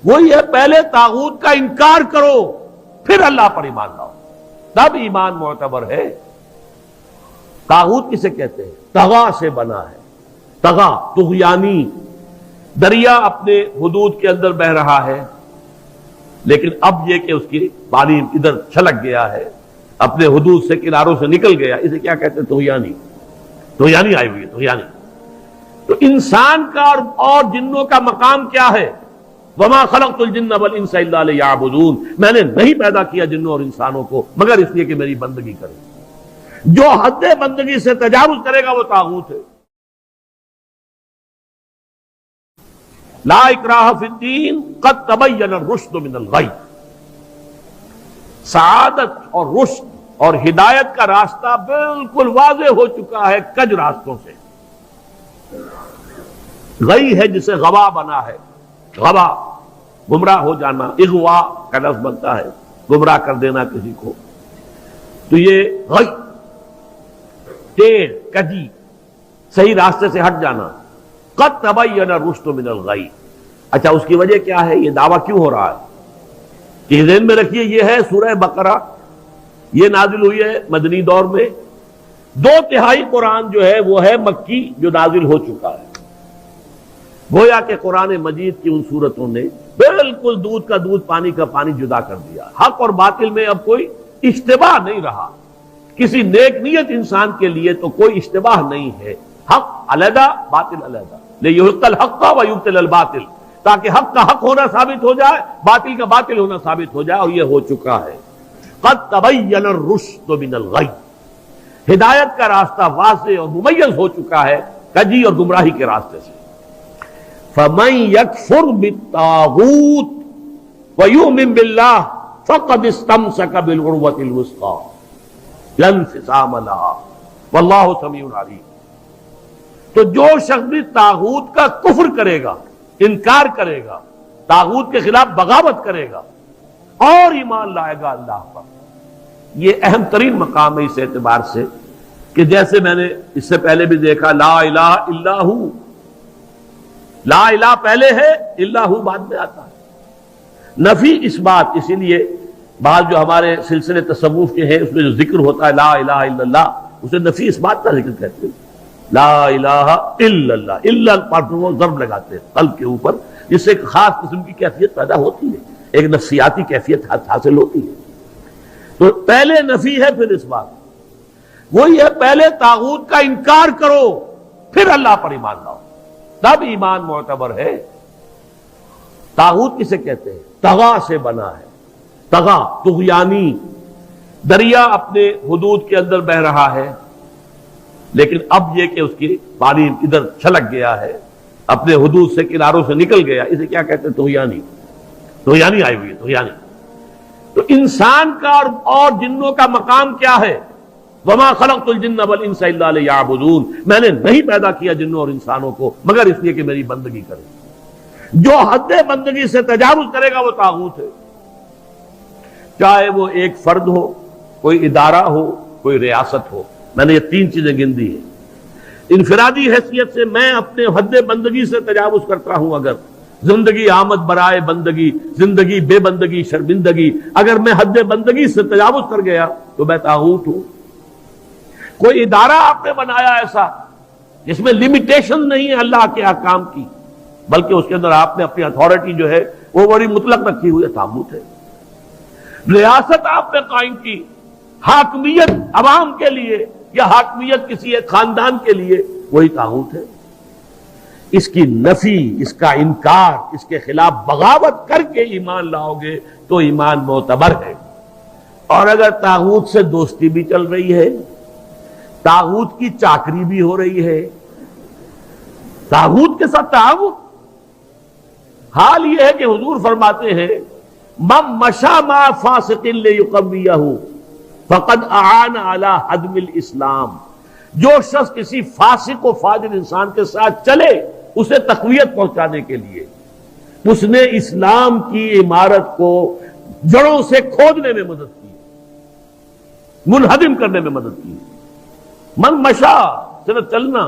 وہی ہے پہلے طاغوت کا انکار کرو پھر اللہ پر ایمان لاؤ، تب ایمان معتبر ہے۔ طاغوت کسے کہتے ہیں؟ طغا سے بنا ہے، طغا طغیانی، دریا اپنے حدود کے اندر بہ رہا ہے لیکن اب یہ کہ اس کی پانی ادھر چھلک گیا ہے، اپنے حدود سے کناروں سے نکل گیا، اسے کیا کہتے ہیں؟ طغیانی، طغیانی آئی ہوئی ہے، طغیانی۔ تو انسان کا اور جنوں کا مقام کیا ہے؟ وما خلقت الجن والانس الا لیعبدون، میں نے نہیں پیدا کیا جنوں اور انسانوں کو مگر اس لیے کہ میری بندگی کریں۔ جو حد بندگی سے تجاوز کرے گا وہ طاغوت ہے۔ لا اکراہ فی الدین قد تبین الرشد من الغی، سعادت اور رشد اور ہدایت کا راستہ بالکل واضح ہو چکا ہے کج راستوں سے۔ غی ہے جسے غوا بنا ہے، غوا گمراہ ہو جانا، اغوا کا لفظ بنتا ہے گمراہ کر دینا کسی کو، تو یہ غی ٹیڑھ کجی صحیح راستے سے ہٹ جانا۔ قد تبین الرشد من الغی، اچھا اس کی وجہ کیا ہے؟ یہ دعویٰ کیوں ہو رہا ہے کہ ذہن میں رکھیے یہ ہے سورہ بقرہ، یہ نازل ہوئی ہے مدنی دور میں، 2/3 قرآن جو ہے وہ ہے مکی جو نازل ہو چکا ہے۔ گویا کہ قرآن مجید کی ان صورتوں نے بالکل دودھ کا دودھ پانی کا پانی جدا کر دیا، حق اور باطل میں اب کوئی اشتباہ نہیں رہا، کسی نیک نیت انسان کے لیے تو کوئی اشتباہ نہیں ہے، حق علیحدہ باطل علیحدہ، لیحق الحق ویبطل الباطل، تاکہ حق کا حق ہونا ثابت ہو جائے، باطل کا باطل ہونا ثابت ہو جائے، اور یہ ہو چکا ہے۔ قد تبین الرشد من الغی، ہدایت کا راستہ واضح اور ممیز ہو چکا ہے کجی اور گمراہی کے راستے سے۔ فمن یکفر بالطاغوت ویؤمن باللہ فقد استمسک بالعروۃ الوثقی لا انفصام لها واللہ سمیع علیم۔ تو جو شخص بھی طاغوت کا کفر کرے گا، انکار کرے گا، طاغوت کے خلاف بغاوت کرے گا اور ایمان لائے گا اللہ پر، یہ اہم ترین مقام ہے اس اعتبار سے کہ جیسے میں نے اس سے پہلے بھی دیکھا لا الہ الا ہو، لا الہ پہلے ہے، الا ہو بعد میں آتا ہے، نفی اس بات، اسی لیے بعض جو ہمارے سلسلے تصوف کے ہیں اس میں جو ذکر ہوتا ہے لا الہ الا اللہ، اسے نفی اس بات کا ذکر کہتے ہیں، لا الہ الا اللہ، الا پر وہ ضرب لگاتے ہیں قلب کے اوپر، جس سے ایک خاص قسم کی کیفیت پیدا ہوتی ہے، ایک نفسیاتی کیفیت حاصل ہوتی ہے۔ تو پہلے نفی ہے پھر اس بات، وہی ہے پہلے طاغوت کا انکار کرو پھر اللہ پر ایمان لاؤ، تب ایمان معتبر ہے۔ طاغوت کسے کہتے ہیں؟ طغا سے بنا ہے، طغا طغیانی، دریا اپنے حدود کے اندر بہ رہا ہے لیکن اب یہ کہ اس کی پانی ادھر چھلک گیا ہے، اپنے حدود سے کناروں سے نکل گیا، اسے کیا کہتے ہیں؟ طغیانی، طغیانی آئی ہوئی ہے، طغیانی۔ تو انسان کا اور جنوں کا مقام کیا ہے؟ وما خلقت الجن والانس الا لیعبدون، میں نے نہیں پیدا کیا جنوں اور انسانوں کو مگر اس لیے کہ میری بندگی کریں۔ جو حد بندگی سے تجاوز کرے گا وہ طاغوت ہے، چاہے وہ ایک فرد ہو، کوئی ادارہ ہو، کوئی ریاست ہو۔ میں نے یہ 3 چیزیں گن دی ہیں۔ انفرادی حیثیت سے میں اپنے حد بندگی سے تجاوز کرتا ہوں، اگر زندگی آمد برائے بندگی، زندگی بے بندگی شرمندگی، اگر میں حد بندگی سے تجاوز کر گیا تو میں طاغوت ہوں۔ کوئی ادارہ آپ نے بنایا ایسا جس میں لمیٹیشن نہیں ہے اللہ کے احکام کی، بلکہ اس کے اندر آپ نے اپنی اتھارٹی جو ہے وہ بڑی مطلق رکھی ہوئی ہے، طاغوت ہے۔ ریاست آپ نے قائم کی، حاکمیت عوام کے لیے یا حاکمیت کسی ایک خاندان کے لیے، وہی طاغوت ہے۔ اس کی نفی، اس کا انکار، اس کے خلاف بغاوت کر کے ایمان لاؤ گے تو ایمان معتبر ہے۔ اور اگر طاغوت سے دوستی بھی چل رہی ہے، طاغوت کی چاکری بھی ہو رہی ہے، طاغوت کے ساتھ تعاون، حال یہ ہے کہ حضور فرماتے ہیں من مشى مع فاسق ليقويه فقد اعان على هدم الاسلام، جو شخص کسی فاسق و فاجر انسان کے ساتھ چلے اسے تقویت پہنچانے کے لیے، اس نے اسلام کی عمارت کو جڑوں سے کھودنے میں مدد کی، منہدم کرنے میں مدد کی۔ من مشا، صرف چلنا،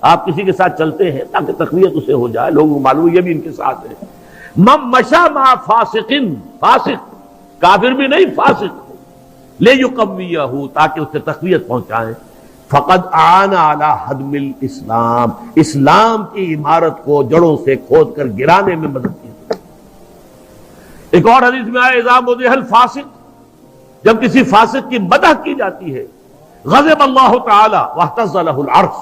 آپ کسی کے ساتھ چلتے ہیں تاکہ تقویت اسے ہو جائے، لوگوں کو معلوم یہ بھی ان کے ساتھ ہے، من مشا مع فاسق، فاسق کافر بھی نہیں، فاسق، لیقویہ، تاکہ اسے تقویت پہنچائیں، فقد اعان علی حدم الاسلام، اسلام کی عمارت کو جڑوں سے کھود کر گرانے میں مدد کی۔ ایک اور حدیث میں آیا اذا مدح الفاسق، جب کسی فاسق کی مدح کی جاتی ہے، غضب اللہ تعالی واہتز لہ العرش،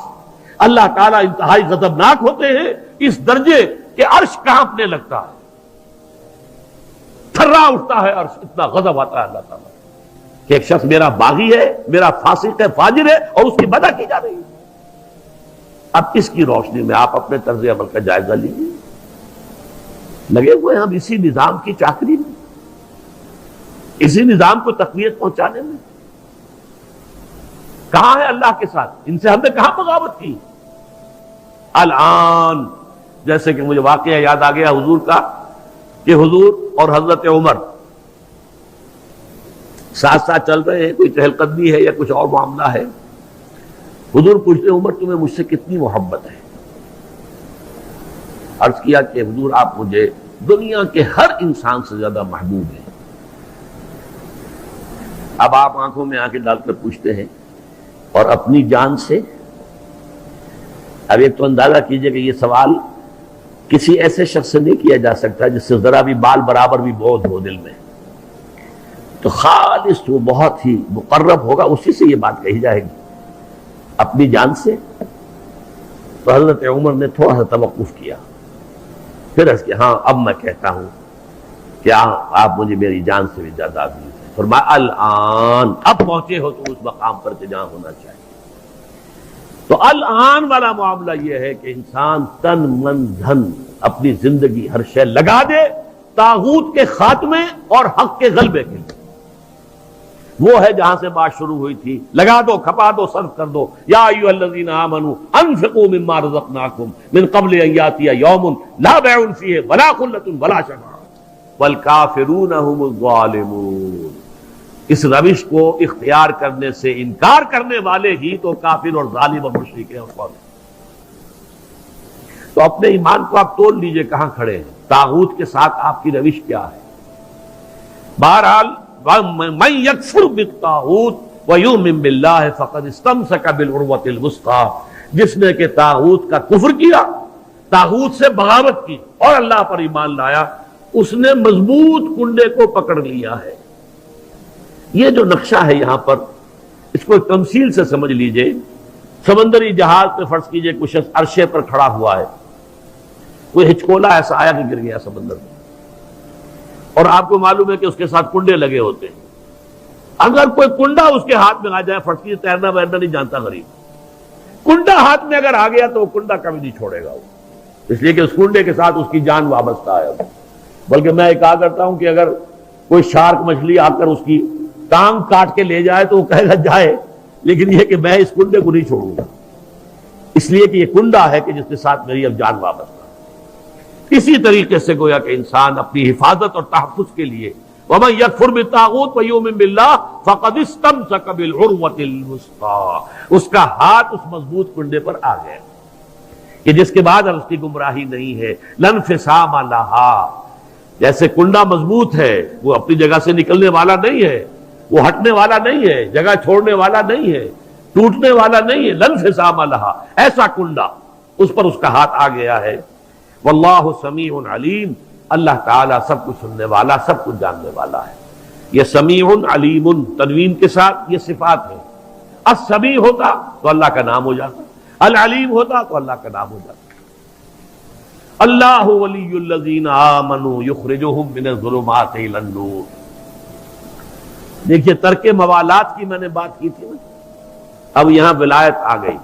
اللہ تعالیٰ انتہائی غضبناک ہوتے ہیں اس درجے کہ عرش کانپنے لگتا ہے، تھرا اٹھتا ہے عرش، اتنا غضب آتا ہے اللہ تعالیٰ کہ ایک شخص میرا باغی ہے، میرا فاسق ہے، فاجر ہے، اور اس کی مدح کی جا رہی ہے۔ اب اس کی روشنی میں آپ اپنے طرز عمل کا جائزہ لیجیے۔ لگے ہوئے ہم اسی نظام کی چاکری میں، اسی نظام کو تقویت پہنچانے میں۔ کہاں ہے اللہ کے ساتھ؟ ان سے ہم نے کہاں بغاوت کی؟ الآن جیسے کہ مجھے واقعہ یاد آ گیا حضور کا، کہ حضور اور حضرت عمر ساتھ ساتھ چل رہے ہیں، کوئی چہل قدمی ہے یا کچھ اور معاملہ ہے۔ حضور پوچھتے عمر تمہیں مجھ سے کتنی محبت ہے؟ عرض کیا کہ حضور آپ مجھے دنیا کے ہر انسان سے زیادہ محبوب ہیں۔ اب آپ آنکھوں میں آنکھیں ڈال کر پوچھتے ہیں اور اپنی جان سے؟ اب ایک تو اندازہ کیجئے کہ یہ سوال کسی ایسے شخص سے نہیں کیا جا سکتا جس سے ذرا بھی بال برابر بھی بودھ ہو دل میں، تو خالص وہ بہت ہی مقرب ہوگا، اسی سے یہ بات کہی جائے گی۔ اپنی جان سے؟ تو حضرت عمر نے تھوڑا سا توقف کیا، پھر اس کے ہاں اب میں کہتا ہوں کہ آپ مجھے میری جان سے بھی زیادہ عزیز ہیں۔ فرمایا الآن، اب پہنچے ہو تو اس مقام پر کہ جہاں ہونا چاہیے۔ تو الآن والا معاملہ یہ ہے کہ انسان تن من دھن اپنی زندگی ہر شے لگا دے طاغوت کے خاتمے اور حق کے غلبے کے لیے۔ وہ ہے جہاں سے بات شروع ہوئی تھی، لگا دو، کھپا دو، صرف کر دو۔ یا ایھا الذین آمنوا انفقوا مما رزقناکم من قبل ان یاتی یوم لا بیع فیہ ولا خلۃ ولا شفاعۃ والکافرون هم الظالمون۔ اس روش کو اختیار کرنے سے انکار کرنے والے ہی تو کافر اور ظالم اور مشرک ہیں۔ تو اپنے ایمان کو آپ تول لیجئے کہاں کھڑے ہیں، طاغوت کے ساتھ آپ کی روش کیا ہے۔ بہرحال من یکفر بالطاغوت ویؤمن باللہ فقد استمسک بالعروۃ الوثقی، جس نے کہ طاغوت کا کفر کیا، طاغوت سے بغاوت کی اور اللہ پر ایمان لایا، اس نے مضبوط کنڈے کو پکڑ لیا ہے۔ یہ جو نقشہ ہے یہاں پر، اس کو ایک تمثیل سے سمجھ لیجئے۔ سمندری جہاز پہ فرض کیجئے کچھ شخص عرشے پر کھڑا ہوا ہے، کوئی ہچکولا ایسا آیا کہ گر گیا سمندر میں، اور آپ کو معلوم ہے کہ اس کے ساتھ کنڈے لگے ہوتے ہیں۔ اگر کوئی کنڈا اس کے ہاتھ میں آ جائے، فرض کیجئے تیرنا ویرنا نہیں جانتا غریب، کنڈا ہاتھ میں اگر آ گیا تو وہ کنڈا کبھی نہیں چھوڑے گا، اس لیے کہ اس کنڈے کے ساتھ اس کی جان وابستہ ہے۔ بلکہ میں یہ کہا کرتا ہوں کہ اگر کوئی شارک مچھلی آ کر اس کی ٹانگ کاٹ کے لے جائے تو وہ کہے گا جائے، لیکن یہ کہ میں اس کنڈے کو نہیں چھوڑوں گا، اس لیے کہ یہ کنڈا ہے کہ جس کے ساتھ میری اب جان وابستہ ہے۔ اسی طریقے سے گویا کہ انسان اپنی حفاظت اور تحفظ کے لیے وَمَن يَكْفُرْ بِالطَّاغُوتِ وَيُؤْمِن بِاللَّهِ فَقَدِ اسْتَمْسَكَ بِالْعُرْوَةِ الْوُثْقَىٰ، اس کا ہاتھ اس مضبوط کنڈے پر آ گیا کہ جس کے بعد اس کی گمراہی نہیں ہے۔ لَا انفصام لَهَا، جیسے کنڈا مضبوط ہے، وہ اپنی جگہ سے نکلنے والا نہیں ہے، وہ ہٹنے والا نہیں ہے، جگہ چھوڑنے والا نہیں ہے، ٹوٹنے والا نہیں ہے۔ لَا انفصام لَهَا، ایسا کنڈا اس پر اس کا ہاتھ آ گیا ہے۔ واللہ سمیع علیم، اللہ تعالیٰ سب کچھ سننے والا، سب کچھ جاننے والا ہے۔ یہ سمیع علیم تنوین کے ساتھ یہ صفات ہیں۔ السمیع ہوتا تو اللہ کا نام ہو جاتا، العلیم ہوتا تو اللہ کا نام ہو جاتا۔ اللہ ولی الذین آمنوا یخرجہم من الظلمات الی النور۔ دیکھیے ترک موالات کی میں نے بات کی تھی نا، اب یہاں ولایت آ گئی۔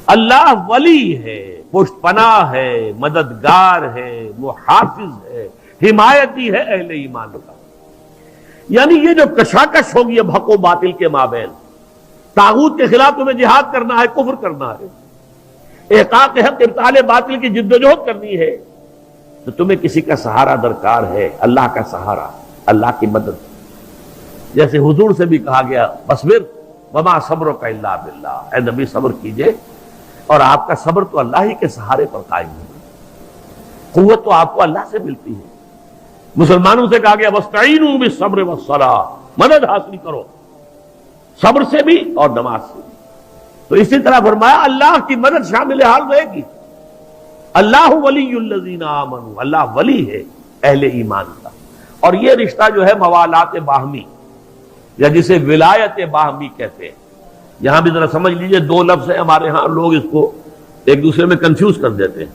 اللہ ولی ہے، پشت پناہ ہے، مددگار ہے، محافظ ہے، حمایتی ہے اہل ایمان کا۔ یعنی یہ جو کشاکش ہوگی اب حق و باطل کے مابین، طاغوت کے خلاف تمہیں جہاد کرنا ہے، کفر کرنا ہے، احقاق حق ابطال باطل کی جدوجہد کرنی ہے، تو تمہیں کسی کا سہارا درکار ہے، اللہ کا سہارا، اللہ کی مدد۔ جیسے حضور سے بھی کہا گیا فاصبر وما صبرک الا باللہ، اے نبی صبر کیجئے اور آپ کا صبر تو اللہ ہی کے سہارے پر قائم ہے۔ قوت تو آپ کو اللہ سے ملتی ہے. مسلمانوں سے کہا گیا وَاسْتَعِينُوا بِالصَّبْرِ وَالصَّلَاةِ، مدد حاصل کرو صبر سے بھی اور نماز سے بھی. تو اسی طرح فرمایا اللہ کی مدد شامل حال رہے گی. اللہ ولی الذین آمنوا، اللہ ولی ہے اہل ایمان کا. اور یہ رشتہ جو ہے موالات باہمی یا جسے ولایت باہمی کہتے ہیں. یہاں بھی ذرا سمجھ لیجئے، دو لفظ ہیں ہمارے ہاں، لوگ اس کو ایک دوسرے میں کنفیوز کر دیتے ہیں.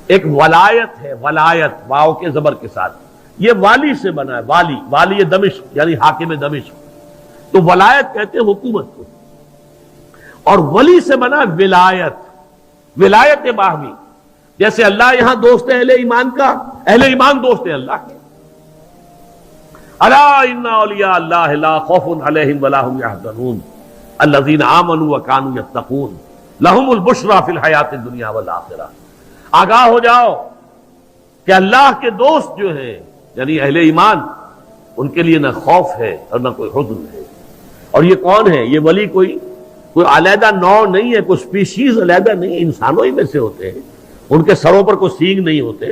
ایک ولایت ہے، ولایت واو کے زبر کے ساتھ، یہ والی سے بنا ہے. والی دمشق یعنی حاکم دمشق. تو ولایت کہتے ہیں حکومت کو، اور ولی سے بنا ولایت، ولایت باہمی. جیسے اللہ یہاں دوست ہے اہل ایمان کا، اہل ایمان دوست ہیں اللہ کے. الا ان اولیاء اللہ لا خوف علیہم ولا هم يحزنون الذین آمنوا وكانوا يتقون لهم البشرى فی الحیات الدنیا والآخرہ. آگاہ ہو جاؤ کہ اللہ کے دوست جو ہیں یعنی اہل ایمان، ان کے لیے نہ خوف ہے اور نہ کوئی حزن ہے. اور یہ کون ہے؟ یہ ولی کوئی علیحدہ نوع نہیں ہے، کوئی سپیشیز علیحدہ نہیں، انسانوں ہی میں سے ہوتے ہیں. ان کے سروں پر کوئی سینگ نہیں ہوتے،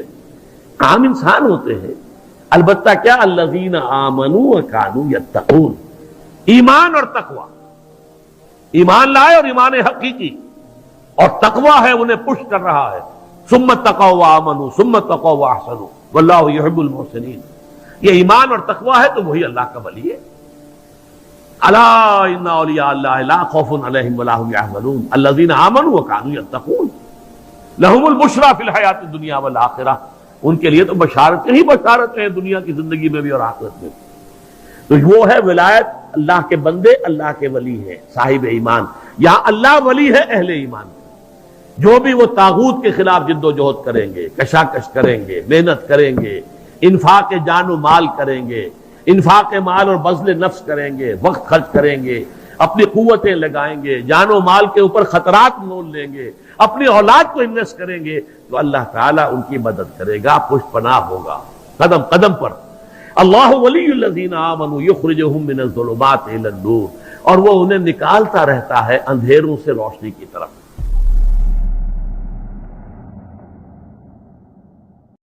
عام انسان ہوتے ہیں. البتہ کیا؟ الذین آمنوا وکانوا یتقون. ایمان اور تقوی، ایمان لائے اور ایمان حقیقی، اور تقوی ہے انہیں پش کر رہا ہے. ثم اتقوا وآمنوا ثم اتقوا واحسنوا واللہ یحب المحسنین. یہ ایمان اور تقوی ہے تو وہی اللہ کا ولی ہے. الا ان اولیاء اللہ لا خوف علیہم ولا هم يحزنون الذین آمنوا وكانوا يتقون لهم البشرى فی الحیات الدنیا والآخرہ. ان کے لیے تو بشارتیں ہی بشارتیں ہیں دنیا کی زندگی میں بھی اور آخرت میں. تو وہ ہے ولایت، اللہ کے بندے اللہ کے ولی ہیں صاحب ایمان. یہاں اللہ ولی ہے اہل ایمان. جو بھی وہ طاغوت کے خلاف جد و جہد کریں گے، کشاکش کریں گے، محنت کریں گے، انفاق جان و مال کریں گے، انفاق مال اور بذل نفس کریں گے، وقت خرچ کریں گے، اپنی قوتیں لگائیں گے، جان و مال کے اوپر خطرات مول لیں گے، اپنی اولاد کو انویسٹ کریں گے، تو اللہ تعالیٰ ان کی مدد کرے گا، پشت پناہ ہوگا قدم قدم پر. اللہ ولی الذین آمنوا یخرجہم من الظلمات الی النور. اور وہ انہیں نکالتا رہتا ہے اندھیروں سے روشنی کی طرف.